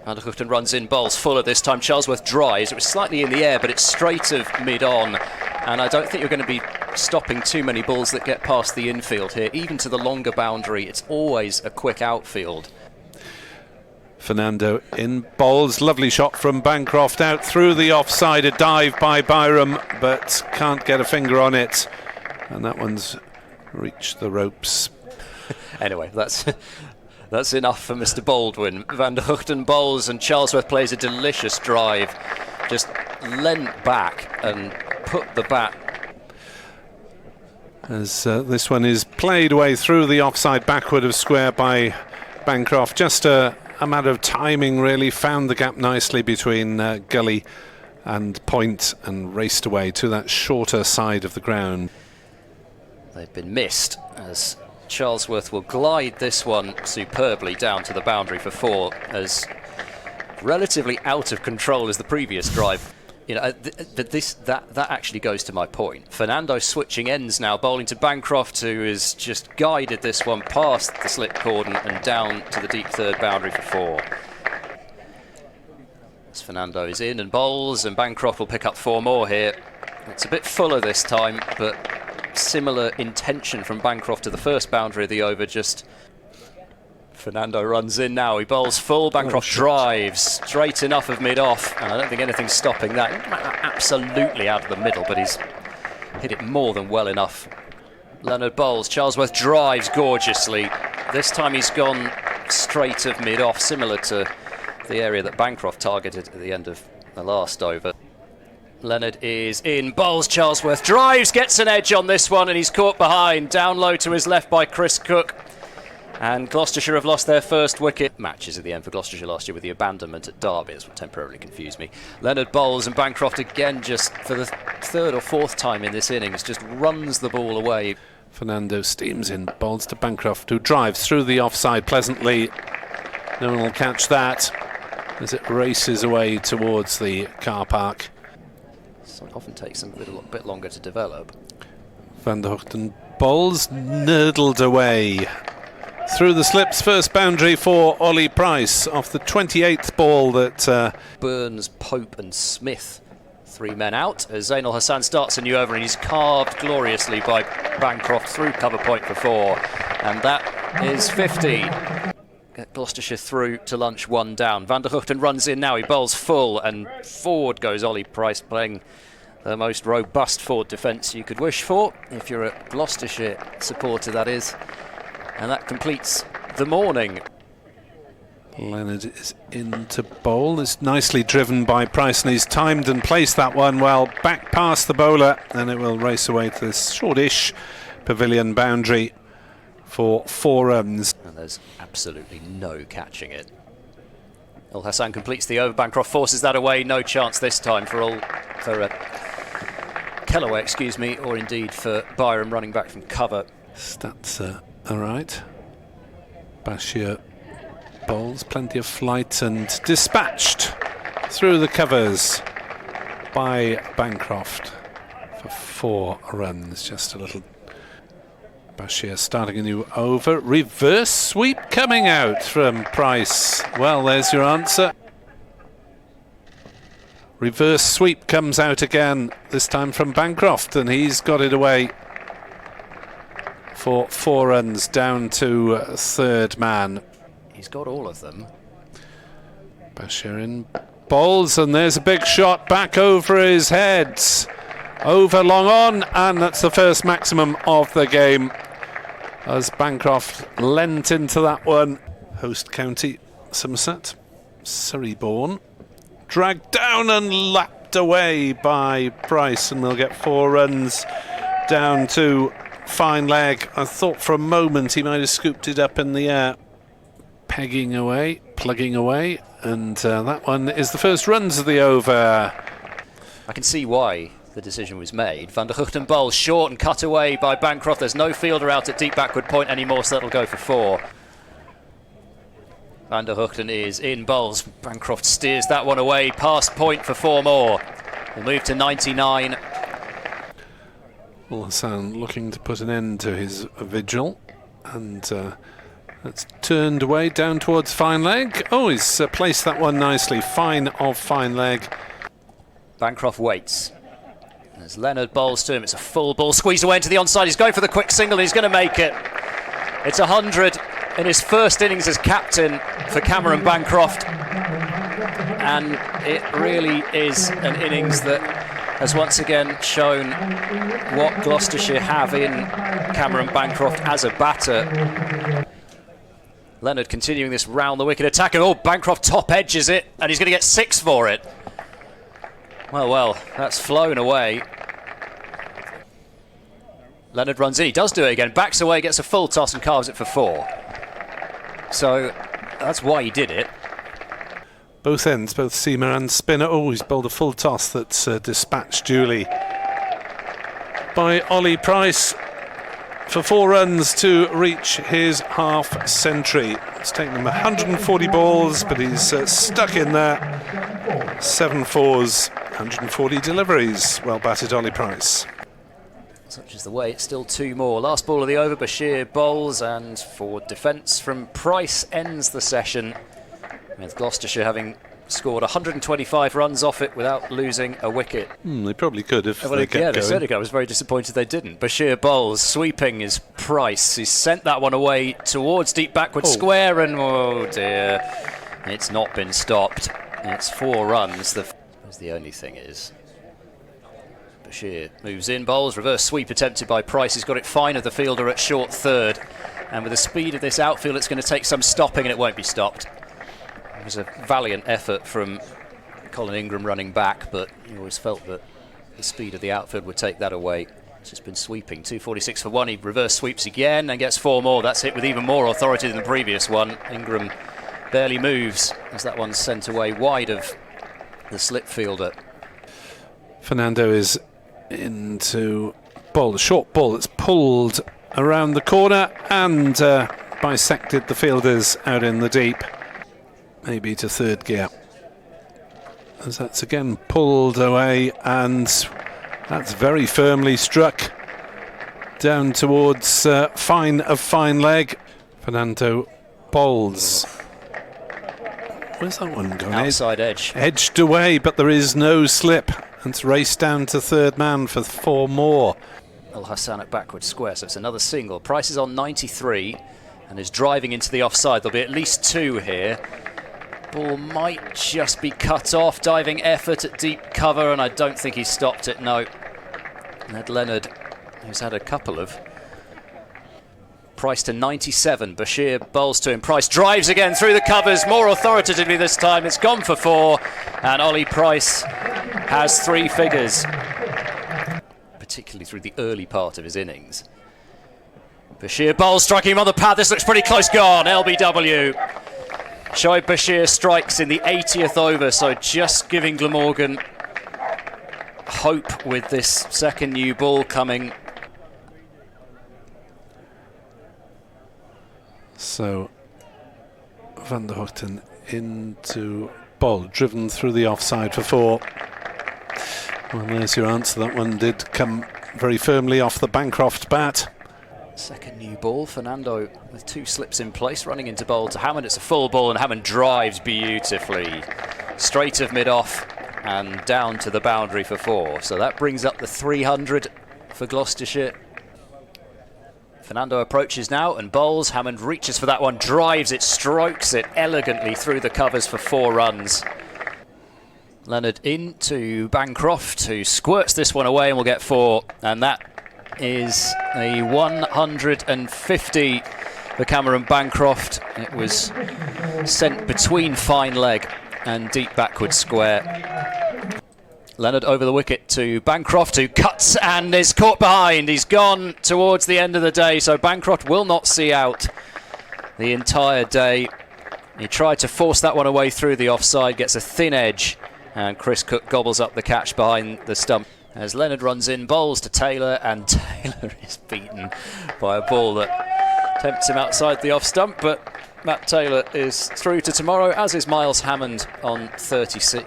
Van der Hoogten runs in, bowls fuller this time. Charlesworth drives. It was slightly in the air, but it's straight of mid-on. And I don't think you're going to be stopping too many balls that get past the infield here. Even to the longer boundary, it's always a quick outfield. Fernando in, bowls. Lovely shot from Bancroft out through the offside. A dive by Byram, but can't get a finger on it. And that one's reached the ropes. Anyway, that's enough for Mr. Baldwin. Van der Hoogten bowls and Charlesworth plays a delicious drive. Just leant back and put the bat. As this one is played away through the offside backward of square by Bancroft. Just a matter of timing, really. Found the gap nicely between gully and point and raced away to that shorter side of the ground. They've been missed as Charlesworth will glide this one superbly down to the boundary for 4, as relatively out of control as the previous drive. You know, that actually goes to my point. Fernando switching ends now, bowling to Bancroft, who has just guided this one past the slip cordon and down to the deep third boundary for 4. As Fernando is in and bowls, and Bancroft will pick up 4 more here. It's a bit fuller this time, but similar intention from Bancroft to the first boundary of the over. Just Fernando runs in now, he bowls full, Bancroft drives straight enough of mid-off, and I don't think anything's stopping that. Absolutely out of the middle, but he's hit it more than well enough. Leonard bowls, Charlesworth drives gorgeously. This time he's gone straight of mid-off, similar to the area that Bancroft targeted at the end of the last over. Leonard is in, bowls, Charlesworth drives, gets an edge on this one, and he's caught behind. Down low to his left by Chris Cook. And Gloucestershire have lost their first wicket. Matches at the end for Gloucestershire last year with the abandonment at Derby. That's what temporarily confused me. Leonard bowls, and Bancroft again, just for the 3rd or 4th time in this innings, just runs the ball away. Fernando steams in, bowls to Bancroft, who drives through the offside pleasantly. No one will catch that as it races away towards the car park. So it often takes them a little bit longer to develop. Van der Hoogten bowls, nurdled away through the slips. First boundary for Ollie Price off the 28th ball that Burns, Pope and Smith, 3 men out as Zainul Hassan starts a new over, and he's carved gloriously by Bancroft through cover point for 4, and that is 50. Get Gloucestershire through to lunch 1 down. Van der Hoogten runs in now, he bowls full, and forward goes Ollie Price, playing the most robust forward defence you could wish for, if you're a Gloucestershire supporter, that is. And that completes the morning. Leonard is in to bowl. It's nicely driven by Price, and he's timed and placed that one well back past the bowler, and it will race away to this shortish pavilion boundary for 4 runs. And there's absolutely no catching it. Al Hassan completes the over. Bancroft forces that away. No chance this time for Kellaway, excuse me, or indeed for Byram running back from cover. Stats all right. Bashir bowls, plenty of flight, and dispatched through the covers by Bancroft for 4 runs. Just a little. Bashir starting a new over. Reverse sweep coming out from Price. Well, there's your answer. Reverse sweep comes out again, this time from Bancroft, and he's got it away for 4 runs down to 3rd man. He's got all of them. Bashir in bowls, and there's a big shot back over his head. Over long on, and that's the first maximum of the game as Bancroft lent into that one. Host county, Somerset, Surrey born. Dragged down and lapped away by Price, and they'll get 4 runs down to fine leg. I thought for a moment he might have scooped it up in the air. Pegging away, plugging away, and that one is the first runs of the over. I can see why the decision was made. Van der Hoogten bowls short and cut away by Bancroft. There's no fielder out at deep backward point anymore, so that'll go for 4. Van der Hoogten is in, bowls. Bancroft steers that one away past point for 4 more. We'll move to 99. Well, Hassan looking to put an end to his vigil, and That's turned away down towards fine leg. Oh, he's placed that one nicely. Fine of fine leg. Bancroft waits. As Leonard bowls to him, it's a full ball, squeezed away into the onside. He's going for the quick single, he's going to make it. It's 100 in his first innings as captain for Cameron Bancroft. And it really is an innings that has once again shown what Gloucestershire have in Cameron Bancroft as a batter. Leonard continuing this round the wicket attack. Oh, Bancroft top edges it, and he's going to get 6 for it. Well, that's flown away. Leonard runs in, he does do it again, backs away, gets a full toss and carves it for 4. So that's why he did it. Both ends, both seamer and spinner. Oh, he's bowled a full toss that's dispatched duly by Ollie Price for 4 runs to reach his half century. It's taken him 140 balls, but he's stuck in there. 7 fours, 140 deliveries. Well batted, Ollie Price. Such is the way, it's still 2 more. Last ball of the over, Bashir bowls, and for defence from Price ends the session, with Gloucestershire having scored 125 runs off it without losing a wicket. They probably could if they kept yeah, going. They certainly could. I was very disappointed they didn't. Bashir bowls, sweeping is Price. He's sent that one away towards deep backward square, and oh dear, it's not been stopped. It's 4 runs. The only thing is, Bashir moves in, bowls, reverse sweep attempted by Price. He's got it fine of the fielder at short third, and with the speed of this outfield, it's going to take some stopping, and it won't be stopped. It was a valiant effort from Colin Ingram running back, but you always felt that the speed of the outfield would take that away. It's just been sweeping. 246 for 1. He reverse sweeps again and gets 4 more. That's hit with even more authority than the previous one. Ingram barely moves as that one's sent away wide of the slip fielder. Fernando is into bowl, a short ball that's pulled around the corner and bisected the fielders out in the deep. Maybe to third gear. As that's again pulled away, and that's very firmly struck down towards fine of fine leg. Fernando bowls. Where's that one going? Outside edge. Edged away, but there is no slip. And it's raced down to third man for 4 more. Al Hassan at backward square, so it's another single. Price is on 93 and is driving into the offside. There'll be at least 2 here. Ball might just be cut off. Diving effort at deep cover, and I don't think he stopped it, no. Ned Leonard, who's had a couple of. Price to 97. Bashir bowls to him. Price drives again through the covers, more authoritatively this time. It's gone for 4, and Ollie Price has 3 figures, particularly through the early part of his innings. Bashir bowls, striking him on the pad. This looks pretty close. Gone. LBW. Shoaib Bashir strikes in the 80th over, so just giving Glamorgan hope with this second new ball coming. So Van der Houten into bowl, driven through the offside for 4. Well, there's your answer. That one did come very firmly off the Bancroft bat. Second new ball, Fernando with 2 slips in place, running into bowl to Hammond. It's a full ball, and Hammond drives beautifully. Straight of mid-off and down to the boundary for 4. So that brings up the 300 for Gloucestershire. Fernando approaches now and bowls. Hammond reaches for that one, drives it, strokes it elegantly through the covers for 4 runs. Leonard into Bancroft, who squirts this one away and will get 4. And that is a 150 for Cameron Bancroft. It was sent between fine leg and deep backward square. Leonard over the wicket to Bancroft, who cuts and is caught behind. He's gone towards the end of the day, so Bancroft will not see out the entire day. He tried to force that one away through the offside, gets a thin edge, and Chris Cook gobbles up the catch behind the stump. As Leonard runs in, bowls to Taylor, and Taylor is beaten by a ball that tempts him outside the off stump, but Matt Taylor is through to tomorrow, as is Miles Hammond on 36.